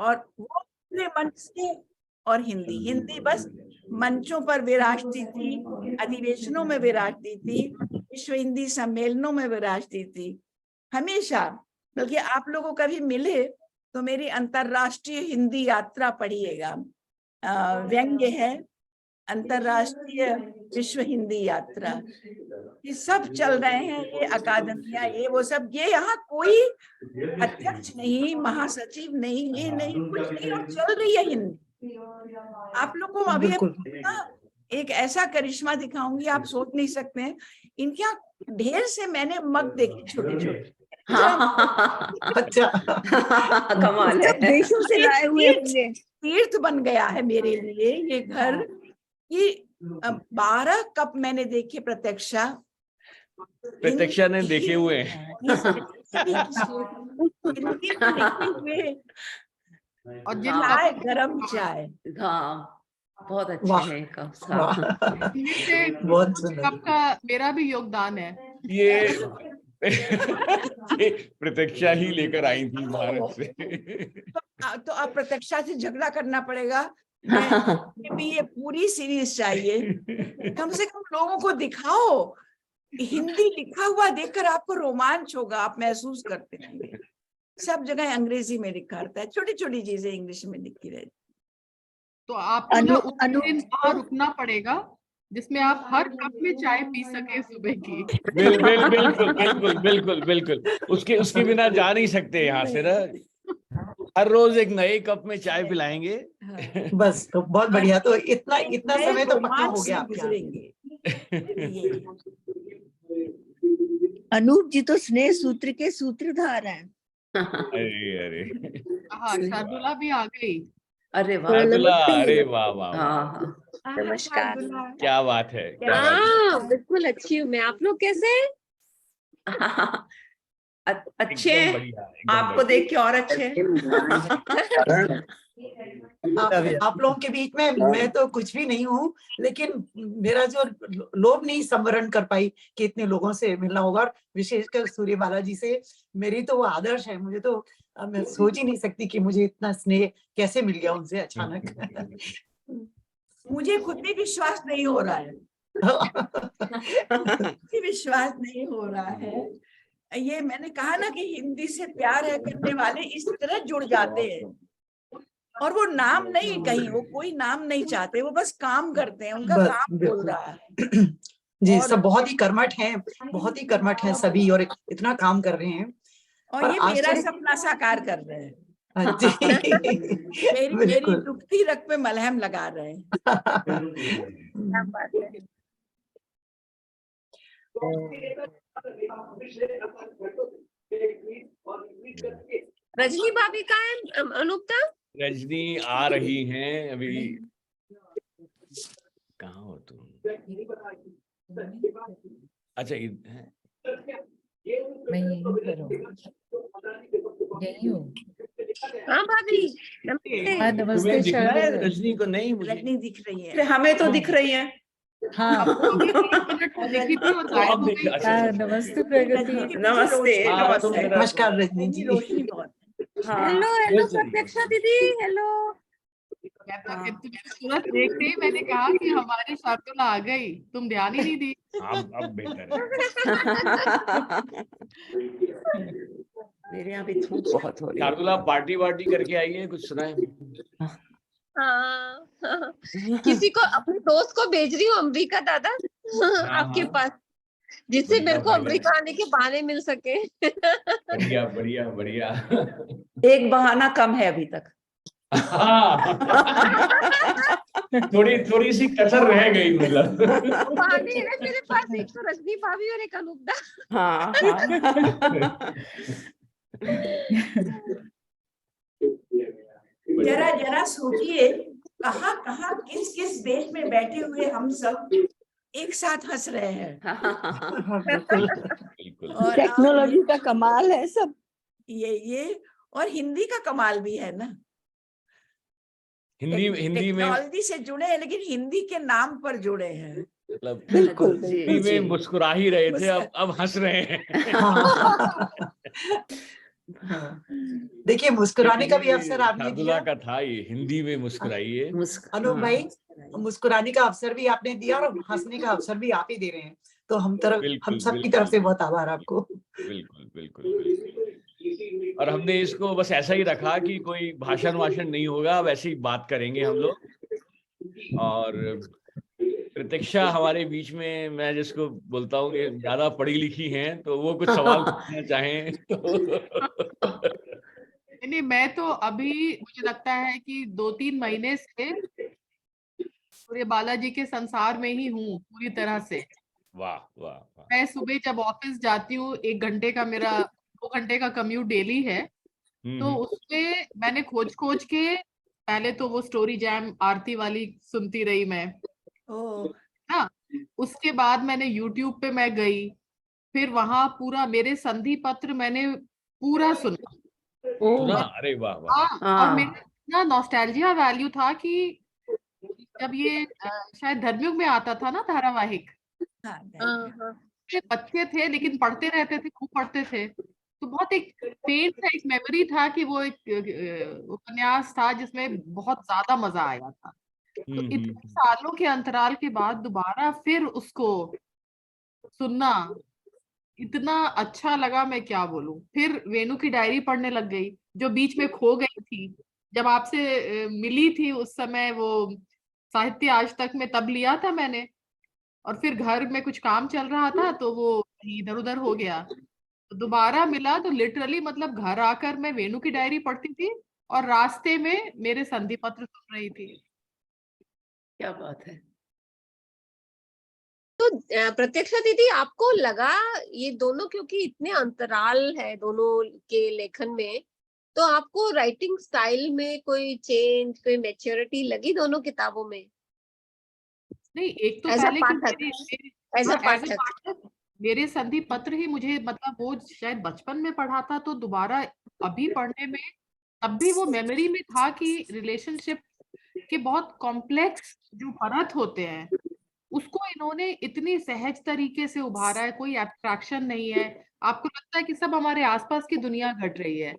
और वो पूरे मंच से, और हिंदी हिंदी बस मंचों पर विराजती थी, अधिवेशनों में विराजती थी, विश्व हिंदी सम्मेलनों में विराजती थी हमेशा। बल्कि आप लोगों को कभी मिले तो मेरी अंतर्राष्ट्रीय हिंदी यात्रा पढ़िएगा, व्यंग्य है, अंतर्राष्ट्रीय विश्व हिंदी यात्रा, ये सब चल रहे हैं, ये अकादमियां, ये वो सब, ये यहाँ कोई अध्यक्ष नहीं, महासचिव नहीं, ये नहीं, कुछ नहीं, और चल रही है हिंदी। आप लोग को अभी एक ऐसा करिश्मा दिखाऊंगी, आप सोच नहीं सकते हैं। इनके यहाँ ढेर से मैंने मग देखे छोटे छोटे, अच्छा कमाल है, देशों से लाए हुए होंगे। तीर्थ बन गया है मेरे लिए ये घर। ये 12 कप मैंने देखे प्रत्यक्षा ने देखे हुए हैं। और चाय, गरम चाय, हाँ बहुत अच्छे हैं कप साहब। बहुत सुंदर। कप का मेरा भी योगदान है। ये प्रत्यक्षा ही लेकर आई थी भारत से। तो अब प्रत्यक्षा से झगड़ा करना पड़ेगा। मैं भी ये पूरी सीरीज चाहिए, कम से कम लोगों को दिखाओ। हिंदी लिखा हुआ देखकर आपको रोमांच होगा, आप महसूस करते रहेंगे। सब जगह अंग्रेजी में लिखा रहता है, छोटी छोटी चीजें इंग्लिश में लिखी रहती। तो आपको ना उस दिन वहाँ रुकना पड़ेगा जिसमें आप हर कप में चाय पी सके सुबह की। बिल्कुल बिल्कुल बिल्कुल बिल्कुल बिल्कुल, उसके बिना जा नहीं सकते यहाँ से ना। हर रोज एक नए कप में चाय पिलाएंगे। बस तो बहुत बढ़िया। तो इतना समय तो पक्का हो गया गुजरेंगे। अनूप जी तो स्नेह सूत्र के सूत्रधार हैं। अरे अरे हाँ, शार्दुला भी आ गई। अरे वाह, शार्दुला, अरे वाह वाह, हाँ नमस्कार। क्या बात है, क्या बात है। हाँ बिल्कुल अच्छी हूँ मैं। आप लोग कैसे हैं? अच्छे एकदम हैं, बढ़िया, एकदम आपको बढ़िया। देख के और अच्छे हैं। आप लोगों के बीच में मैं तो कुछ भी नहीं हूँ, लेकिन मेरा जो लोभ नहीं संवरण कर पाई कि इतने लोगों से मिलना होगा, और विशेषकर सूर्यबाला जी से मेरी तो वो आदर्श है। मुझे तो मैं सोच ही नहीं सकती कि मुझे इतना स्नेह कैसे मिल गया उनसे अचानक। मुझे खुद भी विश्वास नहीं हो रहा है, विश्वास नहीं हो रहा है। ये मैंने कहा ना कि हिंदी से प्यार है करने वाले इस तरह जुड़ जाते हैं, और वो नाम नहीं, कहीं वो कोई नाम नहीं चाहते, वो बस काम करते हैं, उनका काम बोल रहा है। जी, सब बहुत ही कर्मठ हैं, बहुत ही कर्मठ हैं सभी, और इतना काम कर रहे हैं। और ये मेरा सपना साकार कर रहे हैं। जी मेरी दुखती रग पे मलहम लगा रहे हैं। रजनी भाभी कहाँ है अनूपता? रजनी आ रही हैं अभी। कहाँ हो तुम? अच्छा मैं यही हूँ। हाँ भाभी नमस्ते। रजनी को नहीं, रजनी दिख रही है, हमें तो दिख रही है। हाँ नमस्ते प्रगति। नमस्ते नमस्कार रजनी जी। रोशनी बहुत। हेलो हेलो प्रत्यक्षा दीदी, हेलो। सूरत देखते ही मैंने कहा कि हमारी शार्दुला आ गई, तुम ध्यान ही नहीं दी। अब बेहतर है। मेरे यहाँ भी धूप बहुत हो रही है। शार्दुला पार्टी वार्टी करके आई है, कुछ सुना है? हाँ किसी को, अपने दोस्त को भेज रही हूँ अमेरिका दादा आपके पास, जिससे मेरे को अमेरिका आने के बहाने मिल सके। बढ़िया बढ़िया बढ़िया। एक बहाना कम है अभी तक। थोड़ी सी कसर रह गई, मतलब बहाने है ना मेरे पास, एक तो रजनी भाभी और एक अनूपदा। हाँ जरा सोचिए, कहाँ कहाँ किस किस देश में बैठे हुए हम सब एक साथ हंस रहे हैं। और टेक्नोलॉजी का कमाल है सब। ये और हिंदी का कमाल भी है ना। हिंदी में टेक्नोलॉजी से जुड़े हैं, लेकिन हिंदी के नाम पर जुड़े हैं। मतलब बिल्कुल हिंदी में मुस्कुरा ही रहे थे, अब हंस रहे हैं। हाँ। देखिए, मुस्कुराने का भी अवसर आपने शार्दुला दिया। का था ये, हिंदी में मुस्कुराइए। अनूप भाई, मुस्कुराने का अवसर भी आपने दिया और हंसने का अवसर भी आप ही दे रहे हैं, तो हम बिल्कुल, सबकी बिल्कुल। तरफ से बहुत आभार आपको। बिल्कुल, बिल्कुल, बिल्कुल। और हमने इसको बस ऐसा ही रखा कि कोई भाषण नहीं होगा, वैसे ही बात करेंगे हम लोग। और प्रतीक्षा हमारे बीच में, मैं जिसको बोलता हूँ कि ज्यादा पढ़ी लिखी हैं, तो वो कुछ सवाल पूछना चाहें तो। नहीं, मैं तो अभी मुझे लगता है कि 2-3 महीने से सूर्य बालाजी के संसार में ही हूँ पूरी तरह से। वाह वाह वाह। मैं सुबह जब ऑफिस जाती हूँ, 1 घंटे का मेरा 2 घंटे का कम्यूट डेली है, तो उसमें मैंने खोज के पहले तो वो स्टोरी जैम आरती वाली सुनती रही मैं, ना। उसके बाद मैंने यूट्यूब पे मैं गई, फिर वहां पूरा मेरे संधि पत्र मैंने पूरा सुना। सुना? अरे वाह वाह। हाँ, और मेरा इतना नॉस्टैल्जिया वैल्यू था कि जब ये शायद धर्मयुग में आता था ना धारावाहिक, ये बच्चे थे लेकिन पढ़ते रहते थे, खूब पढ़ते थे, तो बहुत एक फेंट सा एक मेमोरी था कि वो एक उपन्यास था जिसमें बहुत ज्यादा मजा आया था। तो इतने सालों के अंतराल के बाद दोबारा फिर उसको सुनना इतना अच्छा लगा, मैं क्या बोलूं। फिर वेणु की डायरी पढ़ने लग गई, जो बीच में खो गई थी। जब आपसे मिली थी उस समय वो साहित्य आज तक में तब लिया था मैंने, और फिर घर में कुछ काम चल रहा था तो वो इधर उधर हो गया, तो दोबारा मिला तो लिटरली मतलब घर आकर मैं वेणु की डायरी पढ़ती थी और रास्ते में मेरे संधि पत्र सुन रही थी। क्या बात है। तो प्रत्यक्षा दीदी, आपको लगा ये दोनों, क्योंकि इतने अंतराल है दोनों के लेखन में, तो आपको राइटिंग स्टाइल में कोई चेंज, कोई मैच्योरिटी लगी दोनों किताबों में? नहीं, एक तो As a पहले कि पाठक, as as a a पाठक। पाठक मेरे संधि पत्र ही मुझे मतलब वो शायद बचपन में पढ़ा था, तो दोबारा अभी पढ़ने में तब भी वो मेमोरी में था कि रिलेशनशिप के बहुत कॉम्प्लेक्स जो परत होते हैं उसको इन्होंने इतनी सहज तरीके से उभारा है, कोई एब्स्ट्रैक्शन नहीं है। आपको लगता है कि सब हमारे आसपास की दुनिया घट रही है।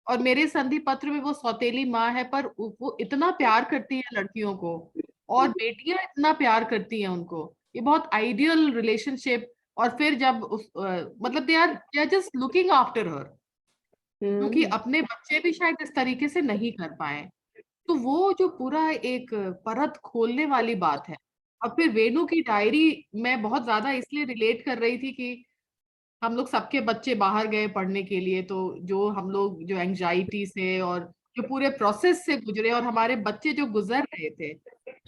और मेरे संधि पत्र में वो सौतेली माँ है, पर वो इतना प्यार करती है लड़कियों को, और बेटियां इतना प्यार करती हैं उनको। ये बहुत आइडियल रिलेशनशिप। और फिर जब मतलब they are just looking after her, क्योंकि अपने बच्चे भी शायद इस तरीके से नहीं कर पाए। तो वो जो पूरा एक परत खोलने वाली बात है। और फिर वेणु की डायरी मैं बहुत ज्यादा इसलिए रिलेट कर रही थी कि हम लोग सबके बच्चे बाहर गए पढ़ने के लिए, तो जो हम लोग जो एंजाइटी से और जो पूरे प्रोसेस से गुजरे, और हमारे बच्चे जो गुजर रहे थे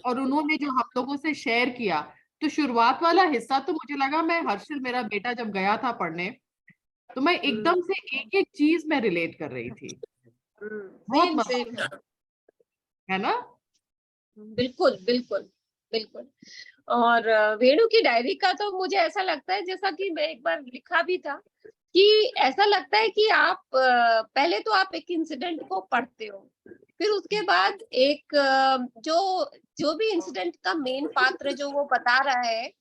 और उन्होंने जो हम लोगों से शेयर किया, तो शुरुआत वाला हिस्सा तो मुझे लगा, मैं हर्षिल मेरा बेटा जब गया था पढ़ने, तो मैं एकदम से एक एक चीज में रिलेट कर रही थी। बहुत सेम मजा सेम आया, है ना। बिल्कुल बिल्कुल बिल्कुल। और वेणु की डायरी का तो मुझे ऐसा लगता है, जैसा कि मैं एक बार लिखा भी था, कि ऐसा लगता है कि आप पहले तो आप एक इंसिडेंट को पढ़ते हो, फिर उसके बाद एक जो भी इंसिडेंट का मेन पात्र जो वो बता रहा है,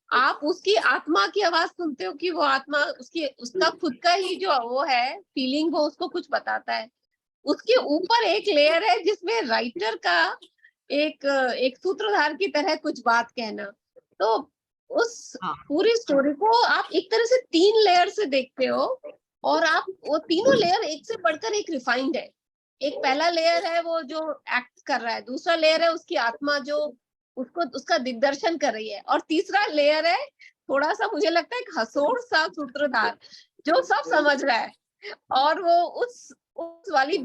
आप उसकी आत्मा की आवाज सुनते हो कि वो आत्मा उसका खुद का ही जो वो है फीलिंग, वो उसको कुछ बताता है। उसके ऊपर एक लेयर है जिसमें राइटर का एक सूत्रधार की तरह कुछ बात कहना। तो उस पूरी स्टोरी को आप एक तरह से 3 लेयर से देखते हो, और आप वो तीनों लेयर एक से बढ़कर एक रिफाइंड है। एक पहला लेयर है वो जो एक्ट कर रहा है, दूसरा लेयर है उसकी आत्मा जो उसको उसका दिग्दर्शन कर रही है, और तीसरा लेयर है थोड़ा सा मुझे लगता है एक हंसोड़ सा सूत्रधार जो सब समझ रहा है, और वो उस वाली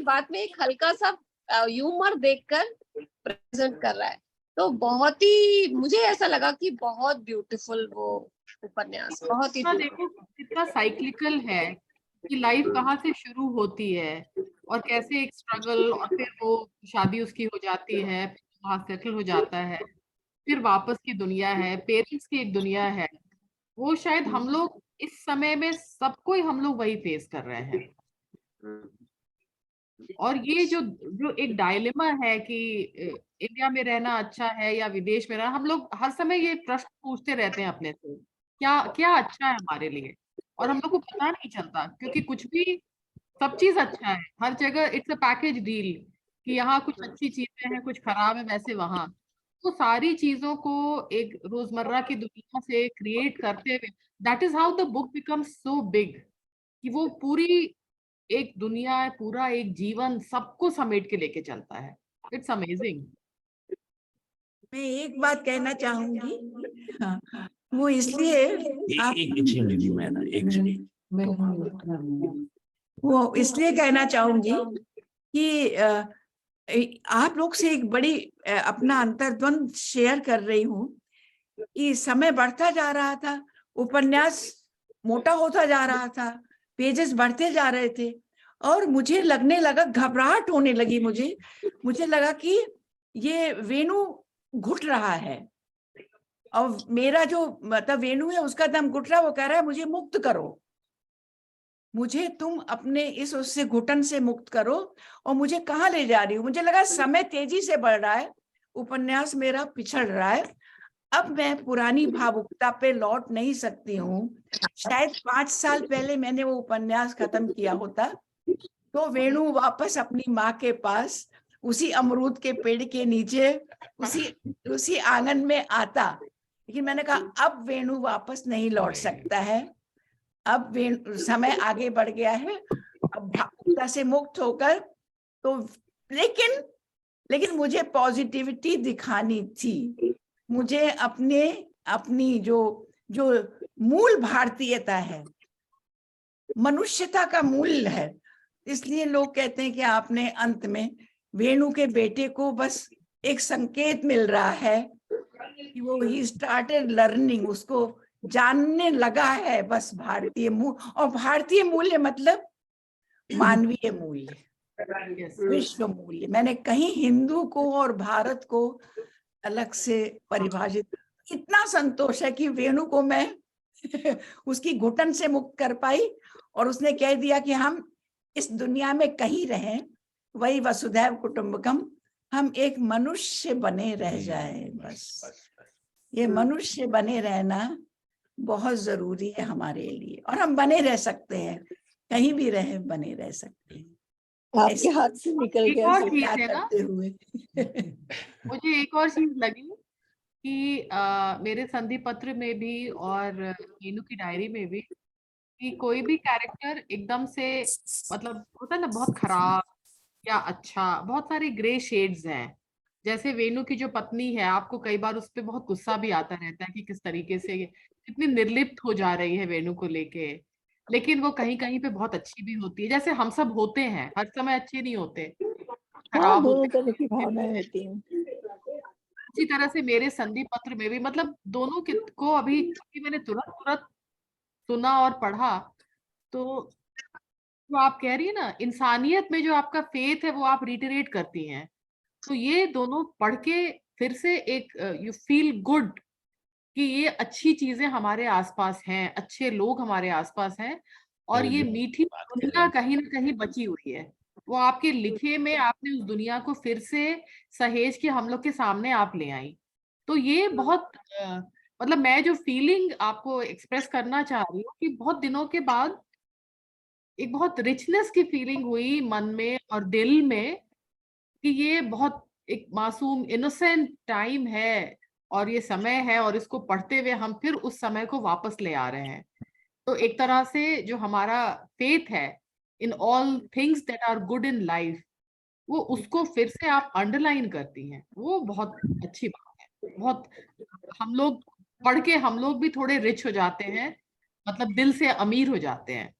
बात में एक हल्का सा ह्यूमर देखकर प्रेजेंट कर रहा है। तो बहुत ही मुझे ऐसा लगा कि बहुत ब्यूटीफुल वो उपन्यास, बहुत ही देखो कितना साइक्लिकल है कि लाइफ कहाँ से शुरू होती है और कैसे एक स्ट्रगल, और फिर वो शादी उसकी हो जाती है, फिर वहां सेटल हो जाता है, फिर वापस की दुनिया है, पेरेंट्स की एक दुनिया है। वो शायद हम लोग इस समय में सबको ही हम लोग वही फेस कर रहे हैं। और ये जो एक डायलेमा है कि इंडिया में रहना अच्छा है या विदेश में रहना, हम लोग हर समय ये प्रश्न पूछते रहते हैं अपने से, क्या क्या अच्छा है हमारे लिए। और हम लोग को पता नहीं चलता, क्योंकि कुछ भी, सब चीज अच्छा है हर जगह, इट्स अ पैकेज डील, कि यहाँ कुछ अच्छी चीजें हैं, कुछ खराब है, वैसे वहां। तो सारी चीजों को एक रोजमर्रा की दुनिया से क्रिएट करते हुए, that is how the book becomes so big, कि वो पूरी एक दुनिया है, पूरा एक जीवन, सबको समेट के लेके चलता है। It's amazing. मैं एक बात कहना चाहूंगी, हाँ, वो इसलिए आप वो इसलिए कहना चाहूंगी कि आप लोग से एक बड़ी अपना अंतर्द्वंद शेयर कर रही हूँ कि समय बढ़ता जा रहा था, उपन्यास मोटा होता जा रहा था, पेजेस बढ़ते जा रहे थे, और मुझे लगने लगा, घबराहट होने लगी, मुझे लगा कि ये वेणु घुट रहा है, और मेरा जो मतलब वेणु है उसका दम घुट रहा है, वो कह रहा है मुझे मुक्त करो, मुझे तुम अपने इस उससे घुटन से मुक्त करो, और मुझे कहाँ ले जा रही हो। मुझे लगा समय तेजी से बढ़ रहा है, उपन्यास मेरा पिछड़ रहा है, अब मैं पुरानी भावुकता पे लौट नहीं सकती हूँ। शायद 5 साल पहले मैंने वो उपन्यास खत्म किया होता तो वेणु वापस अपनी माँ के पास, उसी अमरूद के पेड़ के नीचे, उसी आंगन में आता, लेकिन मैंने कहा अब वेणु वापस नहीं लौट सकता है, अब समय आगे बढ़ गया है, अब भावुकता से मुक्त होकर तो, लेकिन मुझे पॉजिटिविटी दिखानी थी, मुझे अपनी जो मूल भारतीयता है, मनुष्यता का मूल है। इसलिए लोग कहते हैं कि आपने अंत में वेणु के बेटे को बस एक संकेत मिल रहा है कि वो ही स्टार्टेड लर्निंग, उसको जानने लगा है बस भारतीय मूल्य, और भारतीय मूल्य मतलब मानवीय मूल्य, विश्व मूल्य। मैंने कहीं हिंदू को और भारत को अलग से परिभाषित, इतना संतोष है कि वेणु को मैं उसकी घुटन से मुक्त कर पाई, और उसने कह दिया कि हम इस दुनिया में कहीं रहें, वही वसुधैव कुटुंबकम, हम एक मनुष्य बने रह जाए, बस ये मनुष्य बने रहना बहुत जरूरी है हमारे लिए, और हम बने रह सकते हैं, कहीं भी रहे बने रह सकते हैं। आपके हाथ से निकल एक गया और सब। चीज है ना, करते हुए मुझे एक और चीज लगी कि मेरे संधि पत्र में भी और मीनू की डायरी में भी, कि कोई भी कैरेक्टर एकदम से, मतलब होता है ना, बहुत खराब या अच्छा, बहुत सारे ग्रे शेड्स हैं। जैसे वेणु की जो पत्नी है, आपको कई बार उस पर बहुत गुस्सा भी आता रहता है कि किस तरीके से कितनी निर्लिप्त हो जा रही है वेणु को लेके, लेकिन वो कहीं कहीं पे बहुत अच्छी भी होती है, जैसे हम सब होते हैं, हर समय अच्छे नहीं होते, हाँ, खराब दोनों होते तरह की भावनाएं होती हैं। इसी तरह से मेरे संधि पत्र में भी, मतलब दोनों को अभी क्योंकि मैंने तुरंत तुरंत सुना और पढ़ा, तो जो आप कह रही है ना, इंसानियत में जो आपका फेथ है वो आप रिटरेट करती हैं, तो ये दोनों पढ़ के फिर से एक यू फील गुड कि ये अच्छी चीजें हमारे आसपास हैं, अच्छे लोग हमारे आसपास हैं, और ये मीठी दुनिया कहीं ना कहीं बची हुई है, वो आपके लिखे में आपने उस दुनिया को फिर से सहेज के हम लोग के सामने आप ले आई। तो ये बहुत मतलब मैं जो फीलिंग आपको एक्सप्रेस करना चाह रही हूँ कि बहुत दिनों के बाद एक बहुत रिचनेस की फीलिंग हुई मन में और दिल में, कि ये बहुत एक मासूम इनोसेंट टाइम है और ये समय है, और इसको पढ़ते हुए हम फिर उस समय को वापस ले आ रहे हैं। तो एक तरह से जो हमारा फेथ है in all things that are good in life, वो उसको फिर से आप अंडरलाइन करती हैं, वो बहुत अच्छी बात है। बहुत हम लोग पढ़ के हम लोग भी थोड़े रिच हो जाते हैं, मतलब दिल से अमीर हो जाते हैं।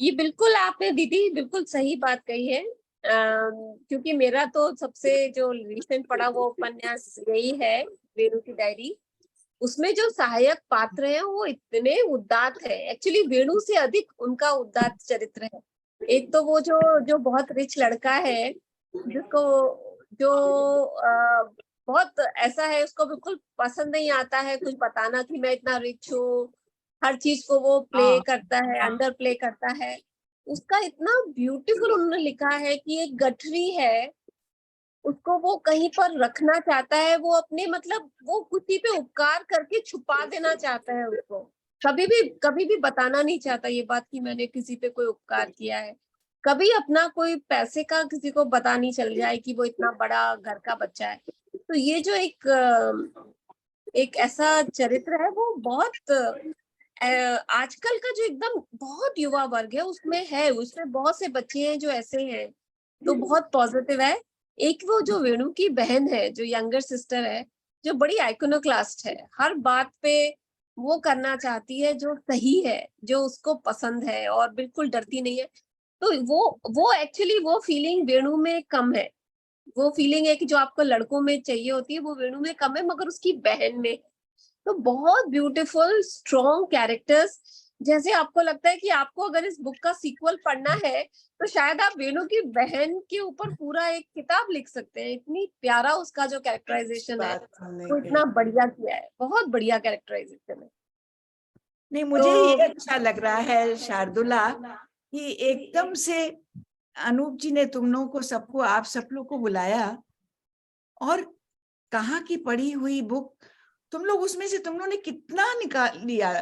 ये बिल्कुल आपने दीदी बिल्कुल सही बात कही है, क्योंकि मेरा तो सबसे जो रिसेंट पढ़ा वो उपन्यास यही है, वेणु की डायरी। उसमें जो सहायक पात्र हैं वो इतने उदात्त है, एक्चुअली वेणु से अधिक उनका उदात्त चरित्र है। एक तो वो जो बहुत रिच लड़का है, जिसको जो बहुत ऐसा है, उसको बिल्कुल पसंद नहीं आता है कुछ बताना कि मैं इतना रिच हूँ, हर चीज को वो प्ले करता है, अंडर प्ले करता है। उसका इतना ब्यूटीफुल उन्होंने लिखा है कि एक गठरी है, उसको वो कहीं पर रखना चाहता है, वो अपने मतलब वो किसी पे उपकार करके छुपा देना चाहता है उसको, कभी भी बताना नहीं चाहता ये बात कि मैंने किसी पे कोई उपकार किया है। कभी अपना कोई पैसे का किसी को पता नहीं चल जाए कि वो इतना बड़ा घर का बच्चा है। तो ये जो एक ऐसा चरित्र है वो बहुत आजकल का जो एकदम बहुत युवा वर्ग है उसमें बहुत से बच्चे हैं जो ऐसे हैं, तो बहुत पॉजिटिव है। एक वो जो वेणु की बहन है, जो यंगर सिस्टर है, जो बड़ी आइकोनोक्लास्ट है, हर बात पे वो करना चाहती है जो सही है, जो उसको पसंद है और बिल्कुल डरती नहीं है। तो वो एक्चुअली वो फीलिंग वेणु में कम है। वो फीलिंग है कि जो आपको लड़कों में चाहिए होती है वो वेणु में कम है, मगर उसकी बहन में। तो बहुत ब्यूटीफुल स्ट्रॉन्ग कैरेक्टर्स, जैसे आपको लगता है कि आपको अगर इस बुक का सीक्वल पढ़ना है तो शायद आप वेणु की बहन के ऊपर पूरा एक किताब लिख सकते हैं। इतनी प्यारा उसका जो कैरेक्टराइजेशन है वो इतना बढ़िया किया है, बहुत बढ़िया कैरेक्टराइजेशन है। नहीं, मुझे ये अच्छा लग रहा है शार्दुला कि एकदम से अनूप जी ने तुम लोगों को सबको, आप सब लोग को बुलाया और कहाँ की पढ़ी हुई बुक तुम लोग, उसमें से तुम लोगों ने कितना निकाल लिया,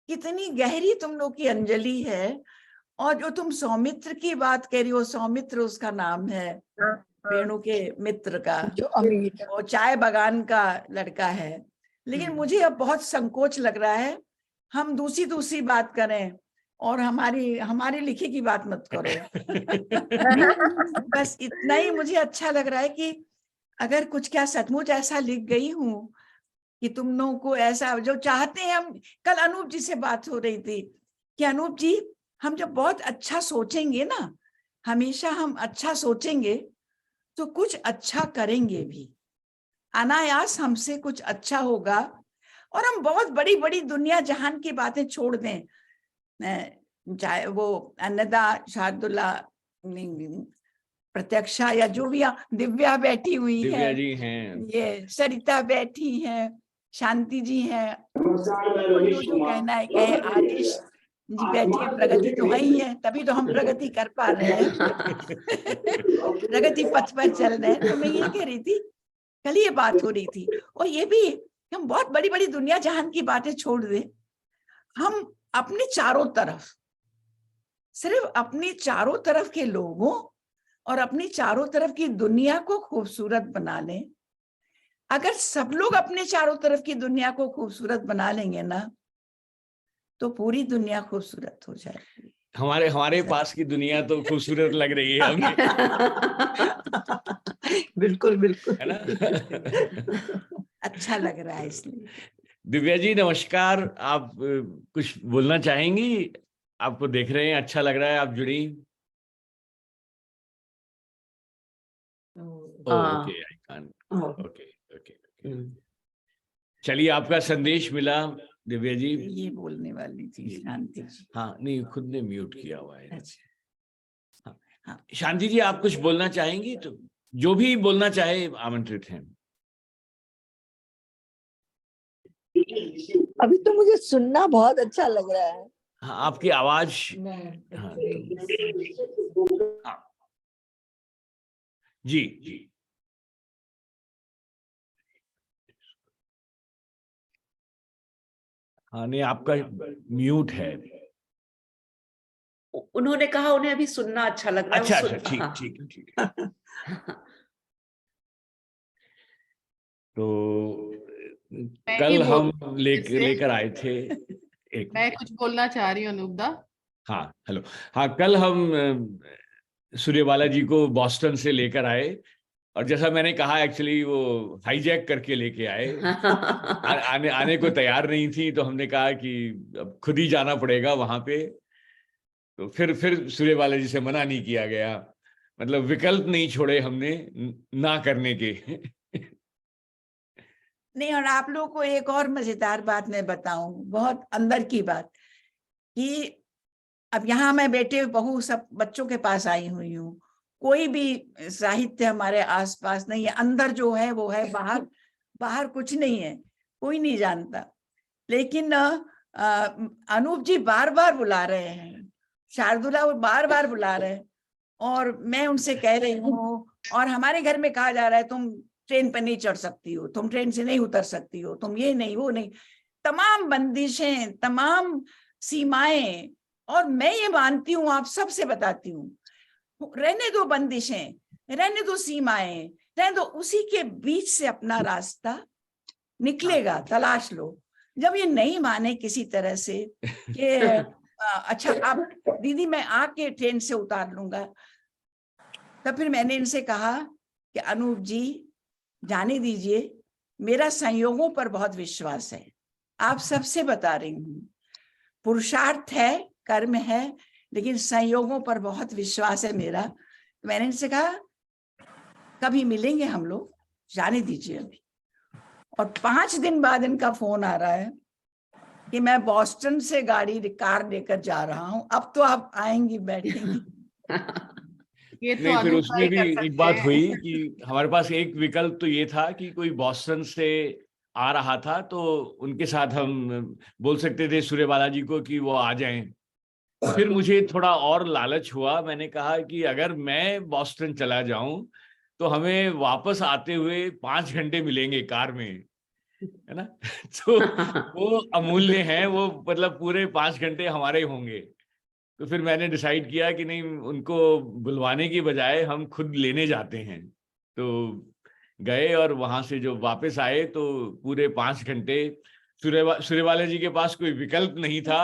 कितनी गहरी तुम लोग की अंजलि है। और जो तुम सौमित्र की बात कह रही हो, सौमित्र उसका नाम है वेणु के मित्र का, जो अमीर, वो चाय बागान का लड़का है। लेकिन मुझे अब बहुत संकोच लग रहा है हम दूसरी बात करें और हमारी लिखी की बात मत करो। बस इतना ही मुझे अच्छा लग रहा है कि अगर कुछ क्या सचमुच ऐसा लिख गई हूँ कि तुम लोगों को ऐसा जो चाहते हैं। हम कल अनूप जी से बात हो रही थी कि अनूप जी, हम जब बहुत अच्छा सोचेंगे ना, हमेशा हम अच्छा सोचेंगे तो कुछ अच्छा करेंगे भी, अनायास हमसे कुछ अच्छा होगा। और हम बहुत बड़ी बड़ी दुनिया जहान की बातें छोड़ दें, चाहे वो अन्नदा, शार्दुला, प्रत्यक्षा या जो भी, दिव्या बैठी हुई है, दिव्या जी हैं, ये सरिता बैठी हैं, शांति जी हैं, जो कहना है कहे, आतिश जी बैठी है, प्रगति तो वही है, तभी तो हम प्रगति कर पा रहे हैं। प्रगति पथ पर चल रहे हैं। तो मैं ये कह रही थी, कल ये बात हो रही थी, और ये भी हम बहुत बड़ी बड़ी दुनिया जहान की बातें छोड़ दें, हम अपने चारों तरफ, सिर्फ अपने चारों तरफ के लोगों और अपनी चारों तरफ की दुनिया को खूबसूरत बना लें। अगर सब लोग अपने चारों तरफ की दुनिया को खूबसूरत बना लेंगे ना, तो पूरी दुनिया खूबसूरत हो जाएगी। हमारे पास की दुनिया तो खूबसूरत लग रही है हमें। बिल्कुल बिल्कुल, है ना? अच्छा लग रहा है इसलिए। दिव्या जी नमस्कार, आप कुछ बोलना चाहेंगी? आपको देख रहे हैं, अच्छा लग रहा है, आप जुड़ी। Okay, I can't, okay. चलिए, आपका संदेश मिला दिव्या जी। ये बोलने वाली थी शांति जी। हाँ, नहीं, खुद ने म्यूट किया हुआ है। अच्छा, हाँ, शांति जी आप कुछ बोलना चाहेंगी? तो जो भी बोलना चाहे आमंत्रित हैं। अभी तो मुझे सुनना बहुत अच्छा लग रहा है। हाँ, आपकी आवाज। हाँ, हाँ, जी। हाँ, नहीं, आपका म्यूट है। उन्होंने कहा उन्हें अभी सुनना अच्छा लग रहा है। अच्छा, ठीक। तो कल हम लेकर आए थे मैं कुछ बोलना चाह रही हूँ अनुपदा। हाँ, हेलो। हाँ, कल हम सूर्यबाला जी को बॉस्टन से लेकर आए, और जैसा मैंने कहा, एक्चुअली वो हाईजैक करके लेके आए। आने को तैयार नहीं थी, तो हमने कहा कि अब खुद ही जाना पड़ेगा वहां पे। तो फिर सूर्यबाला जी से मना नहीं किया गया, मतलब विकल्प नहीं छोड़े हमने ना करने के। नहीं, और आप लोगों को एक और मजेदार बात मैं बताऊं, बहुत अंदर की बात, कि अब यहाँ मैं बेटे बहू सब बच्चों के पास आई हुई हूँ, कोई भी साहित्य हमारे आसपास नहीं है। अंदर जो है वो है, बाहर कुछ नहीं है, कोई नहीं जानता। लेकिन अनूप जी बार बार बुला रहे हैं, शार्दुला वो बार बार बुला रहे हैं, और मैं उनसे कह रही हूँ, और हमारे घर में कहा जा रहा है तुम ट्रेन पर नहीं चढ़ सकती हो, तुम ट्रेन से नहीं उतर सकती हो, तुम ये नहीं वो नहीं। तमाम बंदिशें, तमाम सीमाएं, और मैं ये मानती हूँ, आप सबसे बताती हूँ, रहने दो बंदिशें, रहने दो सीमाएं, रहने दो, उसी के बीच से अपना रास्ता निकलेगा, तलाश लो। जब ये नहीं माने किसी तरह से कि अच्छा आप दीदी मैं आके ट्रेन से उतार लूंगा, तब फिर मैंने इनसे कहा कि अनूप जी जाने दीजिए, मेरा संयोगों पर बहुत विश्वास है, आप सबसे बता रही हूँ, पुरुषार्थ है, कर्म है, लेकिन संयोगों पर बहुत विश्वास है मेरा। मैंने इनसे कहा कभी मिलेंगे हम लोग, जाने दीजिए अभी। और 5 दिन बाद इनका फोन आ रहा है कि मैं बॉस्टन से कार लेकर जा रहा हूँ, अब तो आप आएंगी, बैठेंगी। ये तो नहीं, फिर अनूप उसमें भाई भी कर एक सकते बात हैं। हुई कि हमारे पास एक विकल्प तो ये था कि कोई बॉस्टन से आ रहा था तो उनके साथ हम बोल सकते थे सूर्यबाला जी को कि वो आ जाएं। फिर मुझे थोड़ा और लालच हुआ, मैंने कहा कि अगर मैं बॉस्टन चला जाऊं तो हमें वापस आते हुए 5 घंटे मिलेंगे कार में, है ना। तो वो अमूल्य है, वो मतलब पूरे 5 घंटे हमारे होंगे। तो फिर मैंने डिसाइड किया कि नहीं, उनको बुलवाने की बजाय हम खुद लेने जाते हैं। तो गए और वहां से जो वापस आए तो पूरे 5 घंटे सूर्यवाला जी के पास कोई विकल्प नहीं था।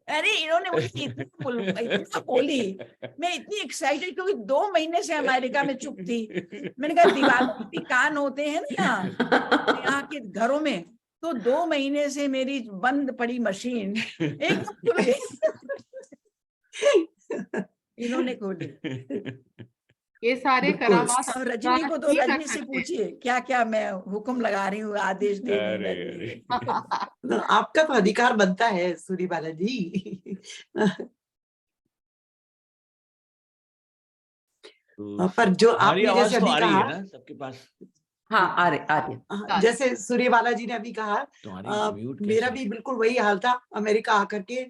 अरे इन्होंने मुझे इतना बोली, मैं इतनी एक्साइटेड, क्योंकि 2 महीने से अमेरिका में चुप थी। मैंने कहा दीवारों पे कान होते हैं ना यहाँ के घरों में, तो 2 महीने से मेरी बंद पड़ी मशीन एकदम खुल गई। इन्होंने खोली। ये सारे बिल्कुल। करामात और रजनी को तो, नहीं कर रजनी से सकते। पूछिए क्या क्या मैं हुक्म लगा रही हूँ, आदेश दे रही हूँ अरे रजनी। तो आपका तो अधिकार बनता है सूर्यबाला जी। तो पर जो हमारी आपने आवाज जैसे तो अभी आ रही कहा, है ना सबके पास? हाँ आ रहे जैसे सूर्यबाला जी ने अभी कहा, तुम्हारी म्यूट मेरा कैसे? भी बिल्कुल वही हाल था। अमेरिका आकर के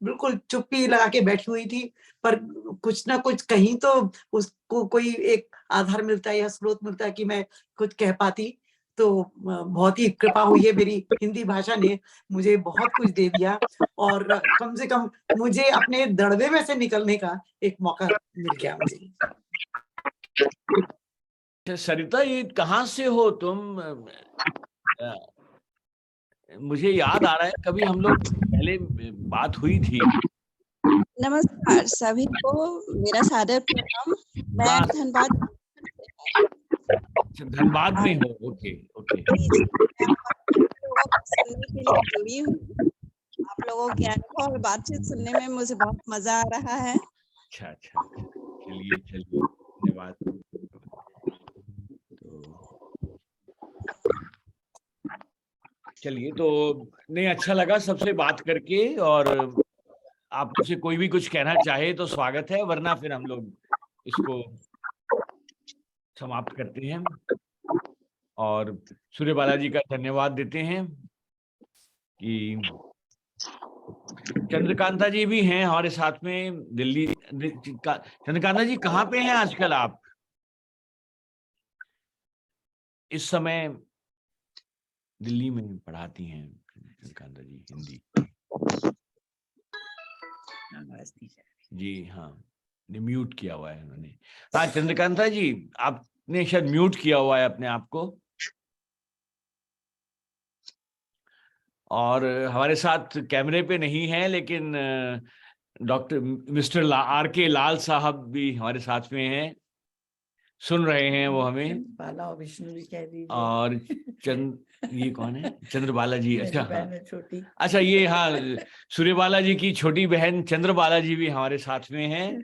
बिल्कुल चुप्पी लगा के बैठी हुई थी, पर कुछ ना कुछ कहीं तो उसको कोई एक आधार मिलता है या स्रोत मिलता है कि मैं कुछ कह पाती। तो बहुत ही कृपा हुई है, मेरी हिंदी भाषा ने मुझे बहुत कुछ दे दिया, और कम से कम मुझे अपने दड़बे में से निकलने का एक मौका मिल गया मुझे। सरिता, ये कहाँ से हो तुम? मुझे याद आ रहा है कभी हम लोग पहले बात हुई थी। नमस्कार सभी को, मेरा सादर प्रणाम। मैं धनबाद धनबाद में हो? Okay okay. मैं आप लोगों को सुनने के लिए जुड़ी हूँ। आप लोगों के अनुभव और बातचीत सुनने में मुझे बहुत मजा आ रहा है। अच्छा अच्छा, चलिए चलिए, धन्यवाद। चलिए, तो नहीं, अच्छा लगा सबसे बात करके, और आप मुझसे कोई भी कुछ कहना चाहे तो स्वागत है, वरना फिर हम लोग इसको समाप्त करते हैं। और सूर्यबाला जी का धन्यवाद देते हैं कि चंद्रकांता जी भी हैं हमारे साथ में दिल्ली। चंद्रकांता जी कहाँ पे हैं आजकल आप? इस समय दिल्ली में पढ़ाती हैं चंद्रकांता जी हिंदी। जी हाँ, म्यूट किया हुआ है उन्होंने। हाँ चंद्रकांता जी, आपने शायद म्यूट किया हुआ है अपने आप को। और हमारे साथ कैमरे पे नहीं है, लेकिन डॉक्टर मिस्टर आर.के. लाल साहब भी हमारे साथ में हैं, सुन रहे हैं वो हमें। बाला और विष्णु भी कह दीजिए। और ये कौन है? चंद्रबाला जी। अच्छा हाँ, छोटी। अच्छा ये हाँ, सूर्यबाला जी की छोटी बहन चंद्रबाला जी भी हमारे साथ में हैं,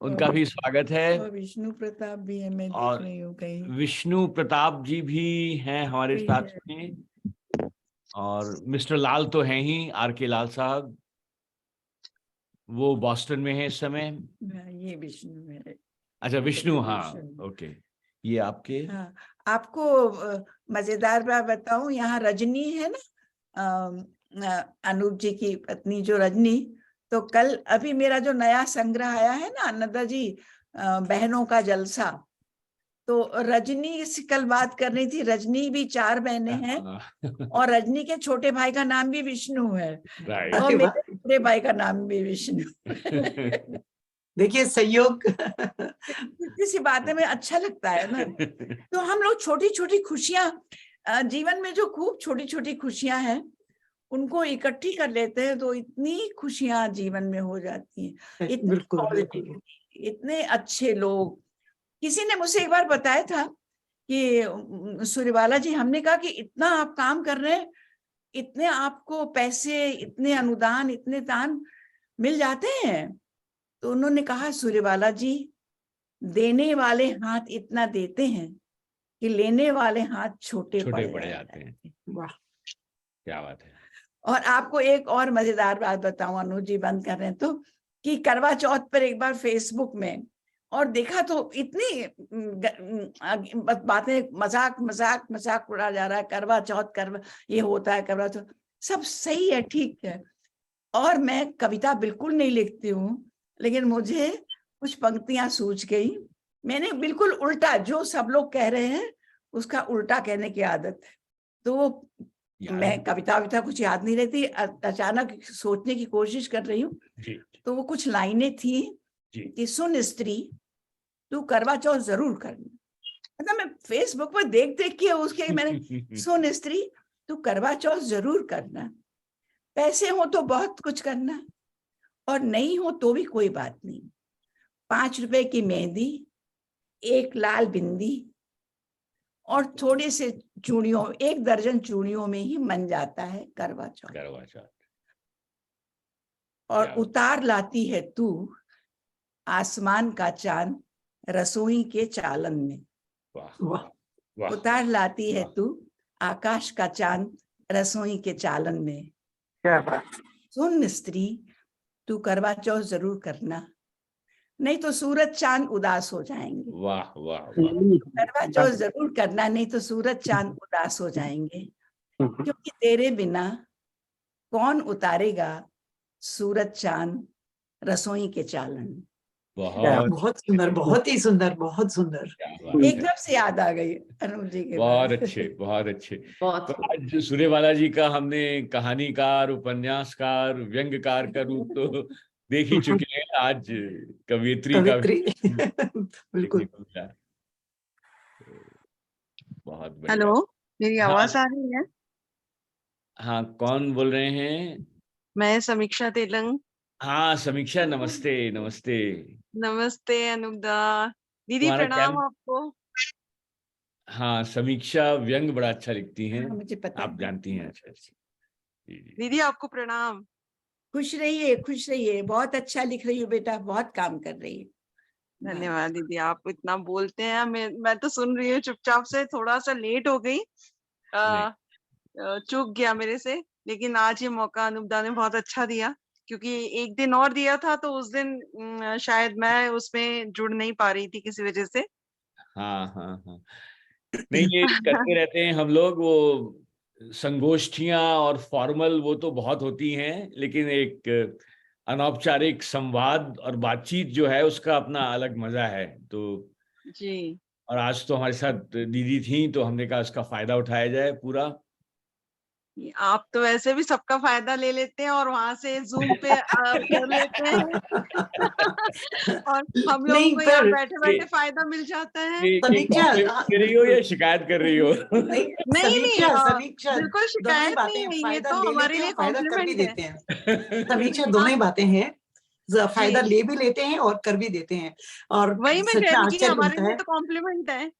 उनका भी स्वागत है। और विष्णु प्रताप भी है, मैं और देख रही हूँ कहीं। विष्णु प्रताप जी भी हैं हमारे साथ में, और मिस्टर लाल तो हैं ही, आर.के. लाल साहब, वो बॉस्टन में है इस समय। ये विष्णु है। अच्छा विष्णु, हाँ ओके। ये आपके? हाँ, आपको मजेदार बात बताऊं, यहाँ रजनी है ना, अनूप जी की पत्नी जो रजनी, तो कल अभी मेरा जो नया संग्रह आया है ना अन्नदा जी, बहनों का जलसा, तो रजनी से कल बात कर रही थी, रजनी भी 4 बहनें हैं और रजनी के छोटे भाई का नाम भी विष्णु है राइट। और अरे वाह, मेरे छोटे भाई का नाम भी विष्णु है। देखिए संयोग। इतनी सी बातें में अच्छा लगता है ना। तो हम लोग छोटी छोटी खुशियां जीवन में, जो खूब छोटी छोटी खुशियां हैं, उनको इकट्ठी कर लेते हैं तो इतनी खुशियां जीवन में हो जाती हैं। इतनी बिल्कुल बिल्कुल। पॉजिटिविटी, इतने अच्छे लोग। किसी ने मुझे एक बार बताया था कि सूर्यबाला जी, हमने कहा कि इतना आप काम कर रहे हैं, इतने आपको पैसे, इतने अनुदान, इतने दान मिल जाते हैं? तो उन्होंने कहा, सूर्यबाला जी, देने वाले हाथ इतना देते हैं कि लेने वाले हाथ छोटे छोटे पड़ पड़ जाते जाते हैं। वाह, क्या बात है। और आपको एक और मजेदार बात बताऊं, अनुज जी बंद कर रहे हैं तो, कि करवा चौथ पर एक बार फेसबुक में और देखा तो इतनी बातें, मजाक मजाक मजाक उड़ा जा रहा है, करवा चौथ, करवा ये होता है, करवा चौथ सब सही है, ठीक है। और मैं कविता बिल्कुल नहीं लिखती हूँ, लेकिन मुझे कुछ पंक्तियां सूझ गई। मैंने बिल्कुल उल्टा, जो सब लोग कह रहे हैं उसका उल्टा कहने की आदत है। तो मैं कविता कुछ याद नहीं रहती, अचानक सोचने की कोशिश कर रही हूँ, तो वो कुछ लाइनें थी कि सुन स्त्री, तू करवा चौथ जरूर करना। मतलब मैं फेसबुक पर देख के उसके मैंने सुन स्त्री, तू करवा चौथ जरूर करना, पैसे हो तो बहुत कुछ करना और नहीं हो तो भी कोई बात नहीं, 5 रुपए की मेहंदी, 1 लाल बिंदी और थोड़े से चूड़ियों, 1 दर्जन चूड़ियों में ही मन जाता है करवा चौथ। और उतार लाती है तू आसमान का चांद रसोई के चालन में। वाह, उतार लाती है तू आकाश का चांद रसोई के चालन में। क्या बात। सुन स्त्री, तू करवा चौथ जरूर करना, नहीं तो सूरज चांद उदास हो जाएंगे। वाह वाह। करवा चौथ जरूर करना, नहीं तो सूरज चांद उदास हो जाएंगे, क्योंकि तेरे बिना कौन उतारेगा सूरज चांद रसोई के चालन। बहुत सुंदर, बहुत ही सुंदर, बहुत सुंदर। एकदम से याद आ गई अनुज जी के। बहुत अच्छे, बहुत अच्छे। तो आज सूर्यबाला जी का हमने कहानीकार, उपन्यासकार, व्यंग्यकार का रूप तो देख ही चुके हैं, आज कवियत्री का बिल्कुल। बहुत बढ़िया। हेलो, मेरी आवाज आ रही है? हाँ, कौन बोल रहे हैं? मैं समीक्षा तेलंग। हाँ समीक्षा, नमस्ते। नमस्ते नमस्ते अनुदा दीदी, प्रणाम आपको। हाँ, समीक्षा व्यंग बड़ा अच्छा लिखती हैं। मुझे पता आप जानती हैं। अच्छा दीदी, आपको प्रणाम। खुश रहिए, खुश रहिए, बहुत अच्छा लिख रही हो बेटा, बहुत काम कर रही है। धन्यवाद दीदी, आप इतना बोलते हैं। मैं तो सुन रही हूँ चुपचाप से, थोड़ा सा लेट हो गई, चूक गया मेरे से, लेकिन आज ये मौका अनुपदा ने बहुत अच्छा दिया, क्योंकि एक दिन और दिया था तो उस दिन शायद मैं उसमें जुड़ नहीं पा रही थी किसी वजह से। हाँ। नहीं, ये करते रहते हैं हम लोग, वो संगोष्ठियां और फॉर्मल वो तो बहुत होती हैं, लेकिन एक अनौपचारिक संवाद और बातचीत जो है उसका अपना अलग मजा है। तो जी, और आज तो हमारे साथ दीदी थी, तो हमने कहा उसका फायदा उठाया जाए पूरा। आप तो वैसे भी सबका फायदा ले लेते हैं और वहां से जूम पे कर लेते हैं और हम लोगों को यहाँ बैठे बैठे फायदा मिल जाता है। समीक्षा कर रही हो या शिकायत कर रही हो? नहीं, समीक्षा बिल्कुल शिकायत नहीं है, ये तो हमारे लिए कॉम्प्लीमेंट है। समीक्षा दोनों ही बातें हैं, फायदा ले भी लेते हैं और कर भी देते हैं, और वही मैं कह रही थी, हमारे लिए है। तो कॉम्प्लीमेंट है।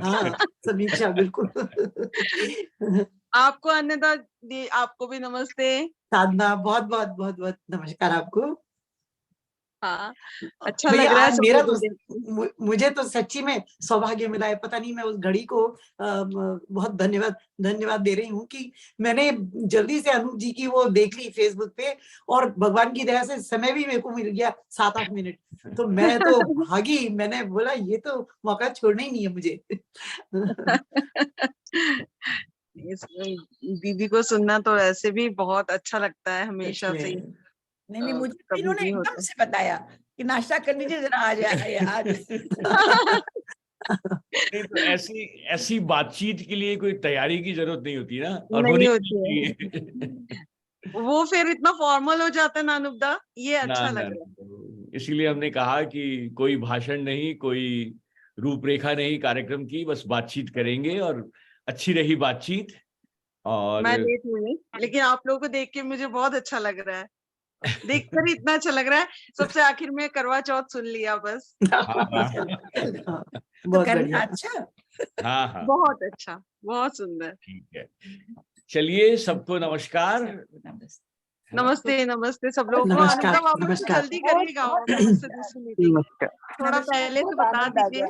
हाँ समीक्षा, बिल्कुल। आपको अन्यथा दी, आपको भी नमस्ते। साधना, बहुत बहुत बहुत बहुत नमस्कार आपको। हाँ, अच्छा लग रहा है। मेरा तो, मुझे तो सच्ची में सौभाग्य मिला है। पता नहीं, मैं उस घड़ी को बहुत धन्यवाद दे रही हूँ कि मैंने जल्दी से अनूप जी की वो देख ली फेसबुक पे, और भगवान की दया से समय भी मेरे को मिल गया 7-8 मिनट, तो मैं तो भागी। मैंने बोला ये तो मौका छोड़ना ही नहीं है मुझे। दीदी को सुनना तो ऐसे भी बहुत अच्छा लगता है हमेशा से। नहीं, मुझे इन्होंने एकदम से बताया कि नाश्ता कर लीजिए जरा, आज नहीं तो ऐसी बातचीत के लिए कोई तैयारी की जरूरत नहीं होती ना, और नहीं होनी होती चाहिए। वो फिर इतना फॉर्मल हो जाता है ना अनूपदा, ये अच्छा ना, लग रहा है। इसीलिए हमने कहा कि कोई भाषण नहीं, कोई रूपरेखा नहीं कार्यक्रम की, बस बातचीत करेंगे, और अच्छी रही बातचीत। और मैं लेट हुई, लेकिन आप लोगों को देख के मुझे बहुत अच्छा लग रहा है, देखकर ही इतना अच्छा लग रहा है। सबसे आखिर में करवा चौथ सुन लिया बस। बहुत करना बढ़िया। अच्छा। हाँ, बहुत अच्छा, बहुत सुंदर। ठीक है। चलिए, सबको नमस्कार। नमस्ते नमस्ते सब लोगों को। नमस्कार, अनूपदा वापस नमस्कार। जल्दी करिएगा मुझसे दूसरी मीटिंग, थोड़ा पहले से बता दीजिए।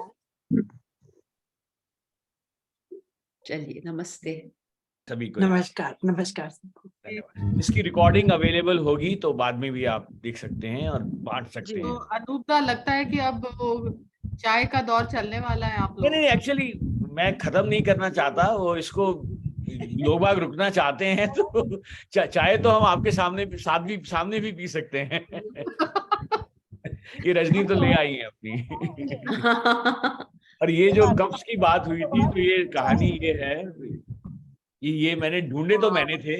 चलिए, नमस्ते सभी को नमस्कार, नमस्कार। धन्यवाद। इसकी रिकॉर्डिंग अवेलेबल होगी तो बाद में भी आप देख सकते हैं और बांट सकते जी। तो हैं। अनूपदा, लगता है कि अब वो चाय का दौर चलने वाला है आप लोग। नहीं, एक्चुअली मैं खत्म नहीं करना चाहता, वो इसको लोग बाग रुकना चाहते हैं तो चाहे तो हम आपके सामने भी पी सकते हैं। ये रजनी तो ले आई है अपनी। और ये जो कप्स की बात हुई थी, तो ये कहानी ये है, ये मैंने ढूंढे तो मैंने थे,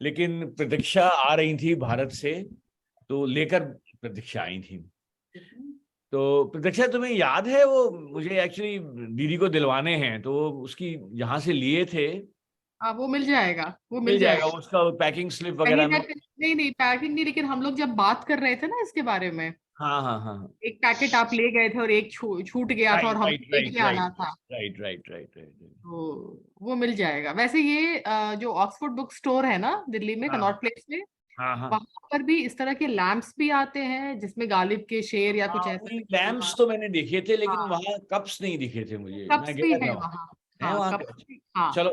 लेकिन प्रतीक्षा आ रही थी भारत से, तो लेकर प्रतीक्षा आई थी। तो प्रतीक्षा, तुम्हें याद है, वो मुझे एक्चुअली दीदी को दिलवाने हैं, तो उसकी यहाँ से लिए थे। हाँ, वो मिल जाएगा, वो मिल जाएगा उसका पैकिंग स्लिप वगैरह में। नहीं पैकिंग नहीं, लेकिन हम लोग जब बात कर रहे थे ना इसके बारे में, हाँ, एक पैकेट आप ले गए थे और एक छूट गया था और हम लेके आना था। राइट। तो वो मिल जाएगा। वैसे ये जो ऑक्सफोर्ड बुक स्टोर है ना दिल्ली में, कनॉट प्लेस में, हाँ। वहां पर भी इस तरह के लैंप्स भी आते हैं जिसमें गालिब के शेर या कुछ ऐसे। लैंप्स तो मैंने देखे थे, लेकिन हाँ। वहाँ कप्स नहीं दिखे थे मुझे। कप्स मैं भी गया है था वहाँ। है वहाँ हाँ, चलो।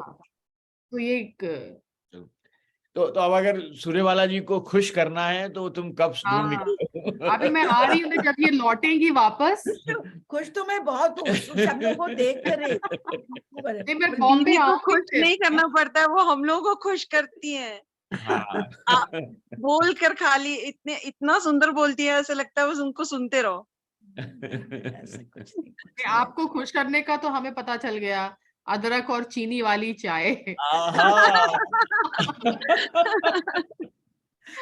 तो ये एक तो अब अगर सूर्यवाला जी को खुश करना है तो तुम कप्स ढूंढ निकालो। अभी मैं आ रही हूँ, जब ये लौटेंगी वापस। खुश तो मैं बहुत हूँ शब्दों को देख कर। नहीं, मैं बॉम्बे दीदी को आऊंगी खुश फिर। नहीं करना पड़ता है, वो हम लोगों को खुश करती हैं। बोल कर खाली इतना सुंदर बोलती है, ऐसे लगता है बस उनको सुनते रहो। आपको खुश करने का तो हमें पता चल गया, अदरक और चीनी वाली चाय।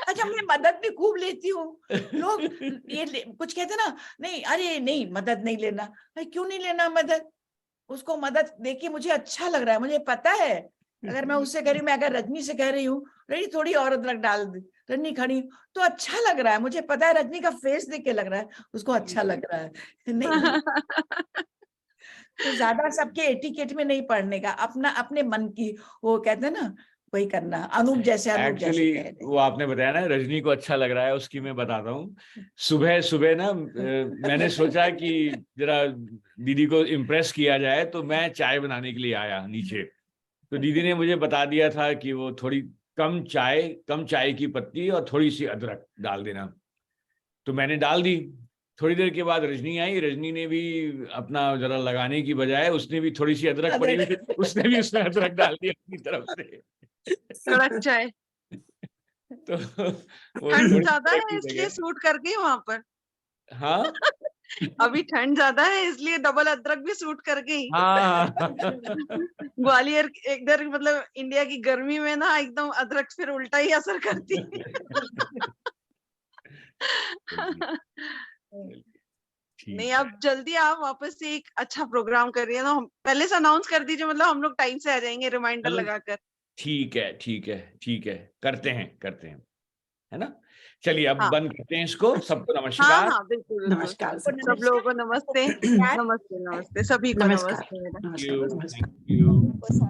अच्छा, मैं मदद भी खूब लेती हूँ। लोग कुछ कहते ना, नहीं अरे नहीं मदद नहीं लेना। क्यों नहीं लेना मदद? उसको मदद देके मुझे अच्छा लग रहा है। मुझे पता है अगर मैं उससे कह रही हूँ, मैं अगर रजनी से कह रही हूँ रजनी थोड़ी और अदरक डाल दे, रजनी खड़ी तो अच्छा लग रहा है। मुझे पता है रजनी का फेस देख के लग रहा है उसको अच्छा लग रहा है। नहीं तो ज्यादा सबके एटिकेट में नहीं पढ़ने का, अपना अपने मन की वो कहते हैं ना वही करना। अनूप जैसे एक्चुअली वो आपने बताया ना रजनी को अच्छा लग रहा है, उसकी मैं बताता हूँ। सुबह ना मैंने सोचा कि जरा दीदी को इम्प्रेस किया जाए, तो मैं चाय बनाने के लिए आया नीचे। तो दीदी ने मुझे बता दिया था कि वो थोड़ी कम चाय की पत्ती और थोड़ी सी अदरक डाल देना। तो मैंने डाल दी। थोड़ी देर के बाद रजनी आई। रजनी ने भी अपना जरा लगाने की बजाय उसने भी थोड़ी सी अदरक पड़ी हुई, उसने भी उसमें अदरक डाल दिया अपनी तरफ से। कड़क चाय। तो ठंड ज्यादा है इसलिए सूट कर गई वहां पर। हाँ अभी ठंड ज्यादा है इसलिए डबल अदरक भी सूट कर गई। हाँ। ग्वालियर इधर मतलब इंडिया की गर्मी में ना एकदम अदरक फिर उल्टा ही असर करती है। नहीं, आप जल्दी आप वापस से एक अच्छा प्रोग्राम करिए ना, पहले से अनाउंस कर दीजिए, मतलब हम लोग टाइम से आ जाएंगे रिमाइंडर लगाकर। ठीक है, करते हैं है ना। चलिए अब बंद करते हैं इसको। सबको नमस्कार। हाँ बिल्कुल नमस्कार सब लोगों को नमस्ते। नमस्ते सभी को नमस्ते। Thank you.